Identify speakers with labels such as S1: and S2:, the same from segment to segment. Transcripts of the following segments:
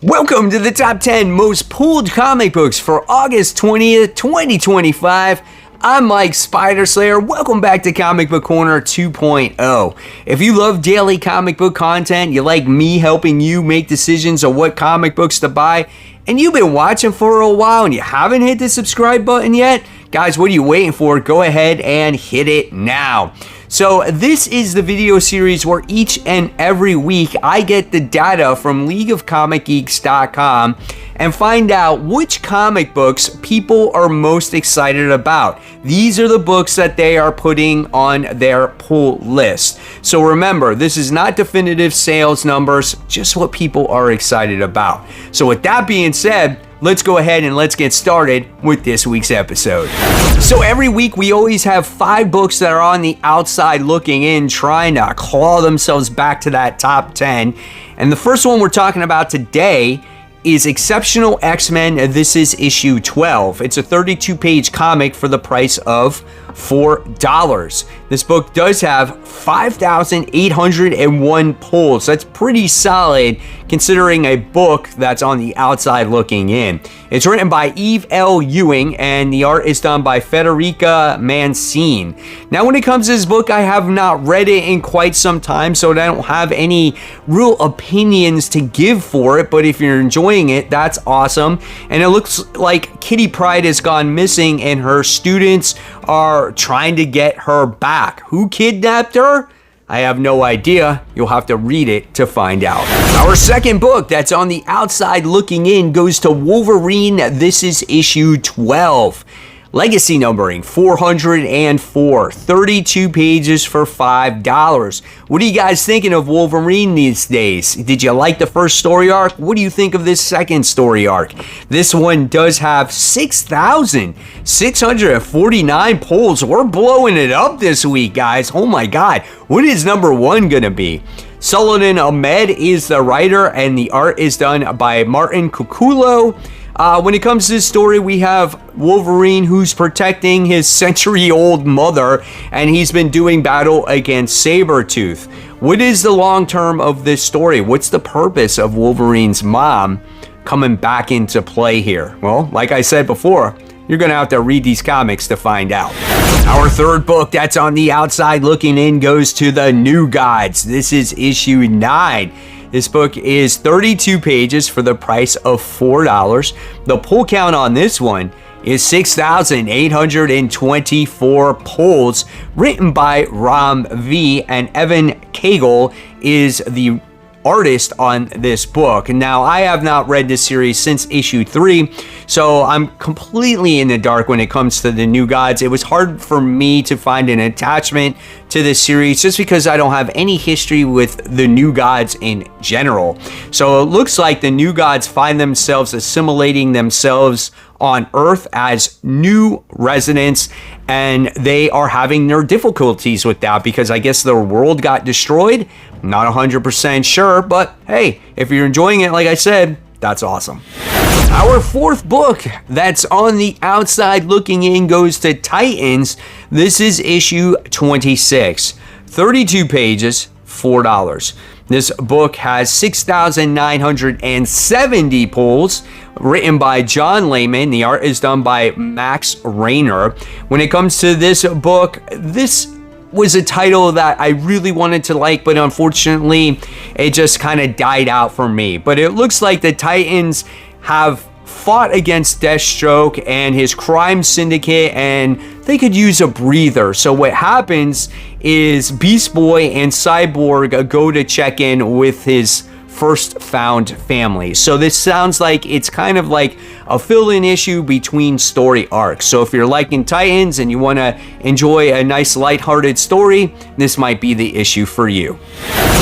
S1: Welcome to the top 10 most pulled comic books for August 20th, 2025. I'm Mike Spiderslayer. Welcome back to Comic Book Corner 2.0. If you love daily comic book content, you like me helping you make decisions on what comic books to buy, and you've been watching for a while and you haven't hit the subscribe button yet, guys, what are you waiting for? Go ahead and hit it now. So this is the video series where each and every week I get the data from leagueofcomicgeeks.com and find out which comic books people are most excited about. These are the books that they are putting on their pull list. So remember, this is not definitive sales numbers, just what people are excited about. So with that being said, let's go ahead and let's get started with this week's episode. So every week we always have 5 books that are on the outside looking in, trying to claw themselves back to that top 10. And the first one we're talking about today is Exceptional X-Men. This is issue 12. It's a 32-page comic for the price of $4. This book does have 5,801 pulls. That's pretty solid considering a book that's on the outside looking in. It's written by Eve L. Ewing and the art is done by Federica Mancini. Now when it comes to this book, I have not read it in quite some time, so I don't have any real opinions to give for it, but if you're enjoying it, that's awesome. And it looks like Kitty Pryde has gone missing and her students are trying to get her back. Who kidnapped her? I have no idea. You'll have to read it to find out. Our second book that's on the outside looking in goes to Wolverine. This is issue 12. Legacy numbering 404, 32 pages for $5. What are you guys thinking of Wolverine these days? Did you like the first story arc? What do you think of this second story arc? This one does have 6,649 pulls. We're blowing it up this week, guys. Oh my God. What is number 1 gonna be? Sullivan Ahmed is the writer and the art is done by Martin Cuculo. When it comes to this story, we have Wolverine who's protecting his century-old mother, and he's been doing battle against Sabretooth. What is the long term of this story? What's the purpose of Wolverine's mom coming back into play here? Well, like I said before, you're going to have to read these comics to find out. Our third book that's on the outside looking in goes to the New Gods. This is issue 9. This book is 32 pages for the price of $4. The pull count on this one is 6,824 pulls, written by Ram V, and Evan Cagle is the artist on this book. Now, I have not read this series since issue 3, so I'm completely in the dark when it comes to the New Gods. It was hard for me to find an attachment to this series just because I don't have any history with the New Gods in general. So it looks like the New Gods find themselves assimilating themselves on Earth as new residents, and they are having their difficulties with that because I guess their world got destroyed. Not 100% sure, but hey, if you're enjoying it, like I said, that's awesome. Our fourth book that's on the outside looking in goes to Titans. This is issue 26. 32 pages, $4. This book has 6,970 pulls, written by John Layman. The art is done by Max Rayner. When it comes to this book, this was a title that I really wanted to like, but unfortunately, it just kind of died out for me. But it looks like the Titans have fought against Deathstroke and his crime syndicate, and they could use a breather. So what happens is Beast Boy and Cyborg go to check in with his first found family. So this sounds like it's kind of like a fill-in issue between story arcs. So if you're liking Titans and you want to enjoy a nice lighthearted story, this might be the issue for you.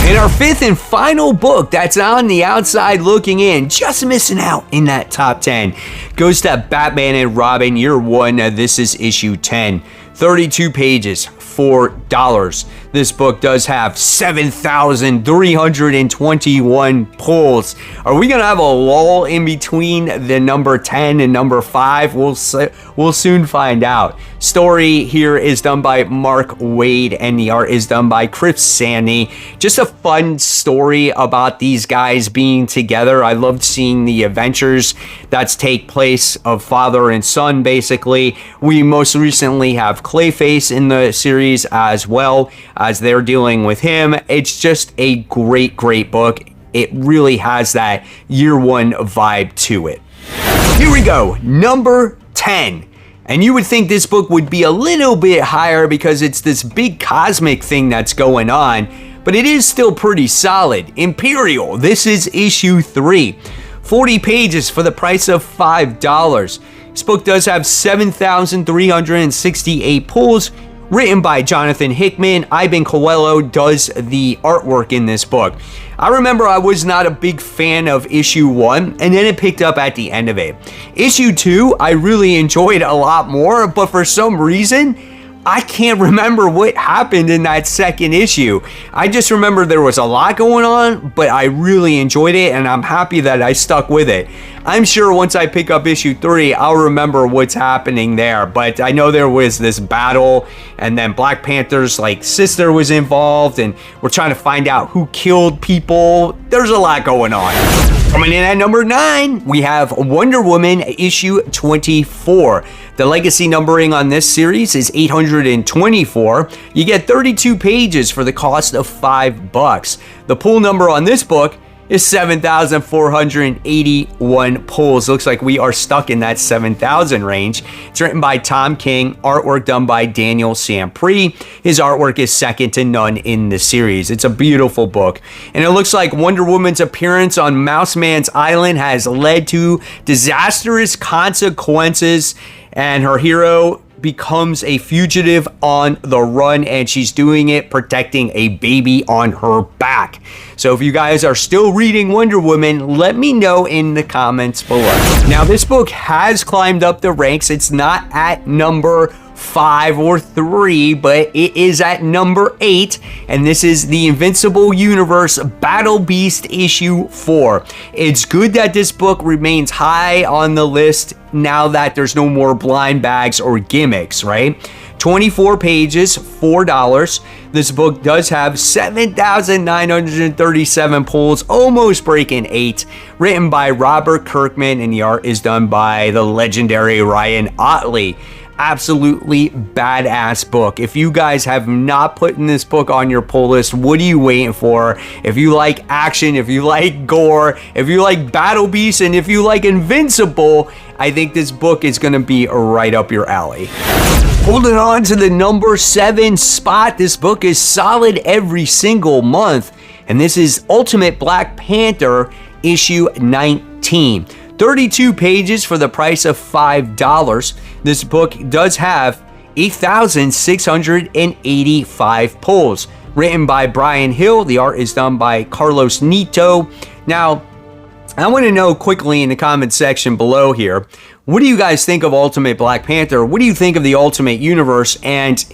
S1: And our fifth and final book that's on the outside looking in, just missing out in that top 10, goes to Batman and Robin Year 1. This is issue 10. 32 pages, $4. this book does have 7,321 pulls. Are we going to have a lull in between the number 10 and number 5? We'll soon find out. Story here is done by Mark Waid, and the art is done by Chris Sandy. Just a fun story about these guys being together. I loved seeing the adventures that take place of father and son, basically. We most recently have Clayface in the series as well, as they're dealing with him. It's just a great book. It really has that year one vibe to it. Here we go, number 10. And you would think this book would be a little bit higher because it's this big cosmic thing that's going on, but it is still pretty solid. Imperial, this is issue 3. 40 pages for the price of $5. This book does have 7,368 pulls, written by Jonathan Hickman. Ivan Coelho does the artwork in this book. I remember I was not a big fan of issue 1, and then it picked up at the end of it. Issue 2, I really enjoyed a lot more, but for some reason, I can't remember what happened in that second issue. I just remember there was a lot going on, but I really enjoyed it, and I'm happy that I stuck with it. I'm sure once I pick up issue 3, I'll remember what's happening there, but I know there was this battle, and then Black Panther's sister was involved, and we're trying to find out who killed people. There's a lot going on. Coming in at number 9, we have Wonder Woman issue 24. The legacy numbering on this series is 824. You get 32 pages for the cost of $5. The pull number on this book is 7,481 pulls. Looks like we are stuck in that 7,000 range. It's written by Tom King, artwork done by Daniel Sampre. His artwork is second to none in the series. It's a beautiful book. And it looks like Wonder Woman's appearance on Mouse Man's Island has led to disastrous consequences, and her hero becomes a fugitive on the run, and she's doing it protecting a baby on her back. So if you guys are still reading Wonder Woman, let me know in the comments below. Now, this book has climbed up the ranks. It's not at number 5 or 3, but it is at number 8, and this is the Invincible Universe Battle Beast issue 4. It's good that this book remains high on the list now that there's no more blind bags or gimmicks, right? 24 pages, $4. This book does have 7,937 pulls, almost breaking 8. Written by Robert Kirkman, and the art is done by the legendary Ryan Ottley. Absolutely badass book. If you guys have not put this book on your pull list, what are you waiting for? If you like action, if you like gore, if you like Battle Beast, and if you like Invincible, I think this book is going to be right up your alley. Holding on to the number 7 spot, this book is solid every single month, and this is Ultimate Black Panther issue 19. 32 pages for the price of $5. This book does have 8,685 pulls. Written by Brian Hill. The art is done by Carlos Nito. Now, I want to know quickly in the comment section below here, what do you guys think of Ultimate Black Panther? What do you think of the Ultimate Universe? And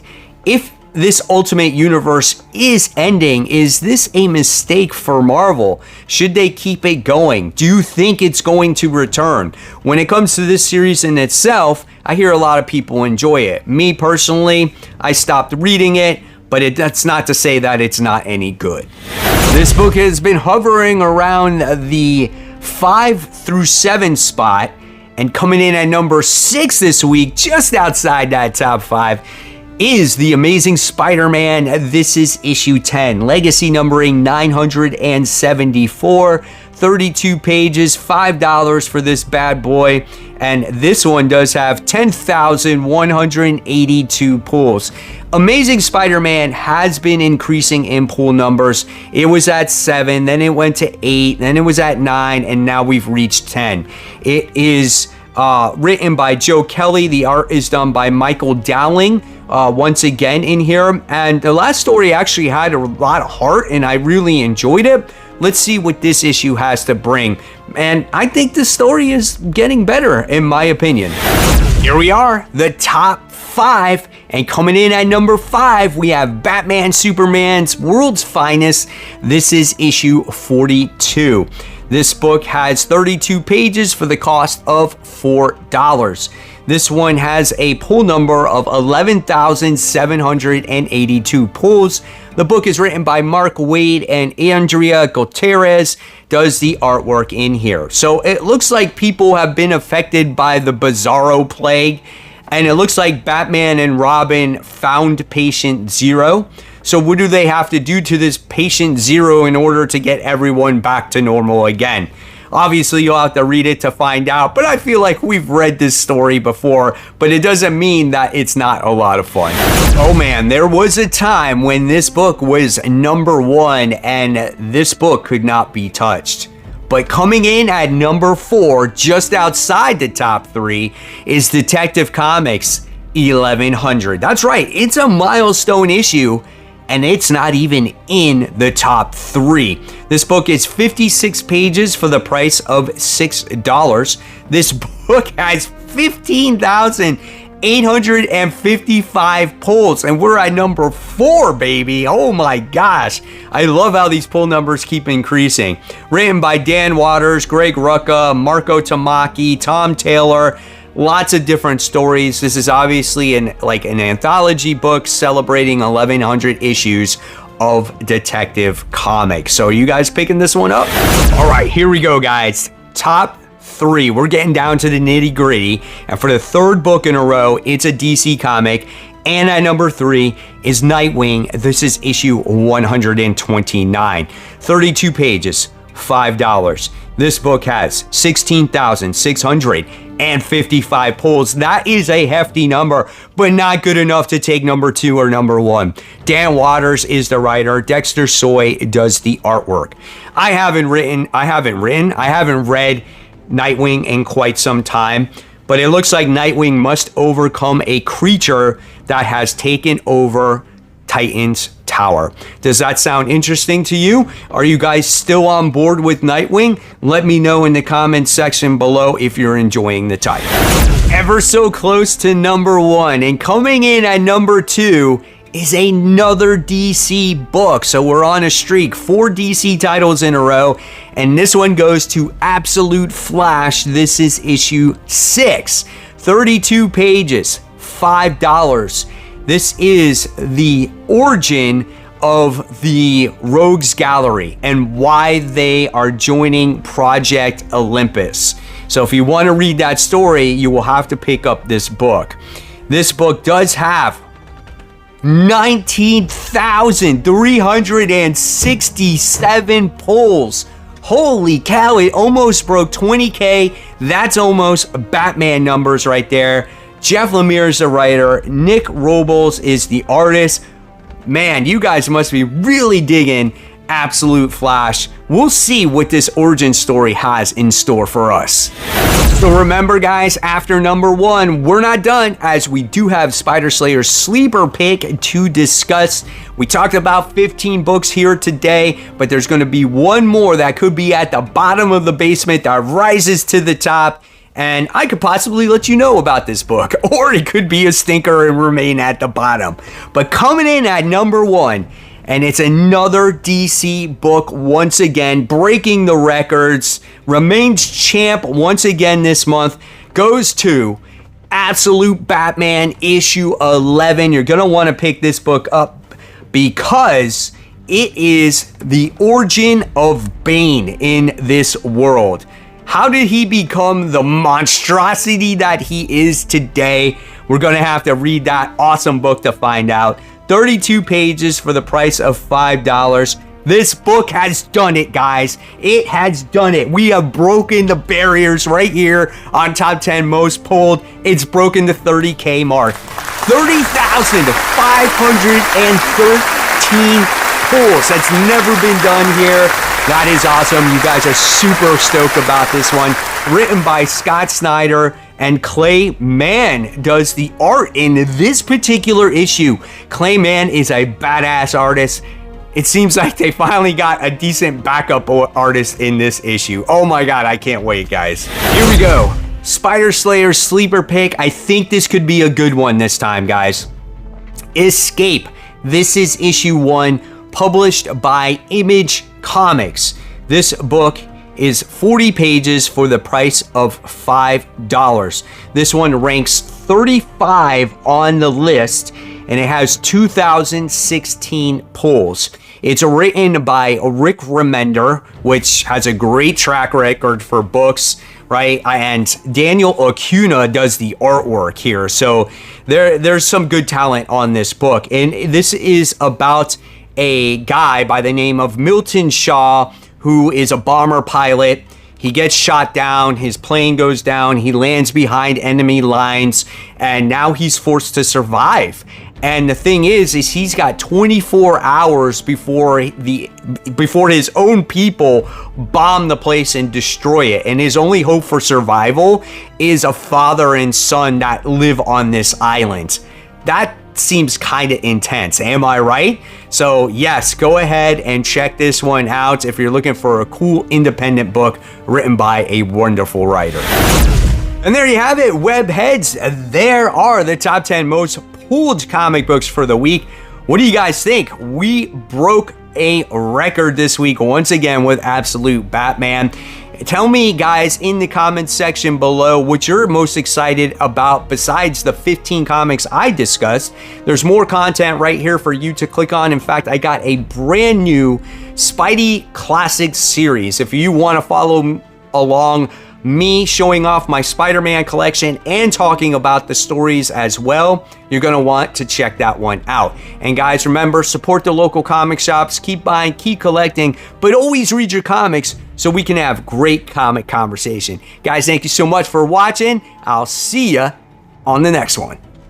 S1: if this Ultimate Universe is ending, is this a mistake for Marvel? Should they keep it going? Do you think it's going to return? When it comes to this series in itself, I hear a lot of people enjoy it. Me personally, I stopped reading it, but that's not to say that it's not any good. This book has been hovering around the 5 through 7 spot, and coming in at number 6 this week, just outside that top 5, is The Amazing Spider-Man. This is issue 10, legacy numbering 974, 32 pages, $5 for this bad boy, and this one does have 10,182 pulls. Amazing Spider-Man has been increasing in pull numbers. It was at 7, then it went to 8, then it was at 9, and now we've reached 10. It is written by Joe Kelly. The art is done by Michael Dowling. Once again in here, and the last story actually had a lot of heart, and I really enjoyed it. Let's see what this issue has to bring, and I think the story is getting better in my opinion. Here we are, the top 5, and coming in at number 5, we have Batman Superman's World's Finest. This is issue 42. This book has 32 pages for the cost of $4. This one has a pull number of 11,782 pulls. The book is written by Mark Waid, and Andrea Gutierrez does the artwork in here. So it looks like people have been affected by the Bizarro plague, and it looks like Batman and Robin found patient zero. So what do they have to do to this patient zero in order to get everyone back to normal again? Obviously, you'll have to read it to find out, but I feel like we've read this story before, but it doesn't mean that it's not a lot of fun. Oh man, there was a time when this book was number 1 and this book could not be touched. But coming in at number 4, just outside the top 3, is Detective Comics 1100. That's right, it's a milestone issue, and it's not even in the top 3. This book is 56 pages for the price of $6. This book has 15,855 pulls, and we're at number 4, baby. Oh my gosh. I love how these pull numbers keep increasing. Written by Dan Waters, Greg Rucka, Marco Tamaki, Tom Taylor. Lots of different stories. This is obviously an anthology book celebrating 1100 issues of Detective Comics. So are you guys picking this one up? All right, here we go, guys. Top 3. We're getting down to the nitty gritty. And for the 3rd book in a row, it's a DC comic. And at number 3 is Nightwing. This is issue 129. 32 pages, $5. This book has 16,655 pulls. That is a hefty number, but not good enough to take number 2 or number 1. Dan Waters is the writer. Dexter Soy does the artwork. I haven't read Nightwing in quite some time, but it looks like Nightwing must overcome a creature that has taken over Titan's Tower. Does that sound interesting to you? Are you guys still on board with Nightwing? Let me know in the comments section below if you're enjoying the title. Ever so close to number 1, and coming in at number 2 is another DC book. So we're on a streak, 4 DC titles in a row, and this one goes to Absolute Flash. This is issue 6, 32 pages, $5. This is the origin of the Rogues Gallery and why they are joining Project Olympus. So if you want to read that story, you will have to pick up this book. This book does have 19,367 pulls. Holy cow, it almost broke 20K. That's almost Batman numbers right there. Jeff Lemire is the writer. Nick Robles is the artist. Man, you guys must be really digging Absolute Flash. We'll see what this origin story has in store for us. So remember, guys, after number 1, we're not done, as we do have Spider Slayer's sleeper pick to discuss. We talked about 15 books here today, but there's going to be one more that could be at the bottom of the basement that rises to the top. And I could possibly let you know about this book, or it could be a stinker and remain at the bottom. But coming in at number 1, and it's another DC book once again, breaking the records, remains champ once again this month, goes to Absolute Batman issue 11. You're going to want to pick this book up because it is the origin of Bane in this world. How did he become the monstrosity that he is today? We're going to have to read that awesome book to find out. 32 pages for the price of $5. This book has done it, guys. It has done it. We have broken the barriers right here on Top 10 Most Pulled. It's broken the 30K mark. 30,513 pulls. That's never been done here. That is awesome. You guys are super stoked about this one. Written by Scott Snyder, and Clay Mann does the art in this particular issue. Clay Mann is a badass artist. It seems like they finally got a decent backup artist in this issue. Oh my God, I can't wait, guys. Here we go. Spider Slayer sleeper pick. I think this could be a good one this time, guys. Escape. This is issue 1, published by Image Comics. This book is 40 pages for the price of $5. This one ranks 35 on the list, and it has 2016 pulls. It's written by Rick Remender, which has a great track record for books, right? And Daniel Acuna does the artwork here. So there's some good talent on this book. And this is about a guy by the name of Milton Shaw, who is a bomber pilot. He gets shot down, his plane goes down, he lands behind enemy lines, and now he's forced to survive. And the thing is he's got 24 hours before his own people bomb the place and destroy it. And his only hope for survival is a father and son that live on this island. That seems kind of intense, am I right? So yes, go ahead and check this one out if you're looking for a cool independent book written by a wonderful writer. And there you have it, webheads. There are the top 10 most pulled comic books for the week. What do you guys think? We broke a record this week once again with Absolute Batman. Tell me, guys, in the comments section below what you're most excited about besides the 15 comics I discussed. There's more content right here for you to click on. In fact, I got a brand new Spidey Classics series. If you want to follow along, me showing off my Spider-Man collection and talking about the stories as well, you're going to want to check that one out. And guys, remember, support the local comic shops, keep buying, keep collecting, but always read your comics so we can have great comic conversation. Guys, thank you so much for watching. I'll see ya on the next one.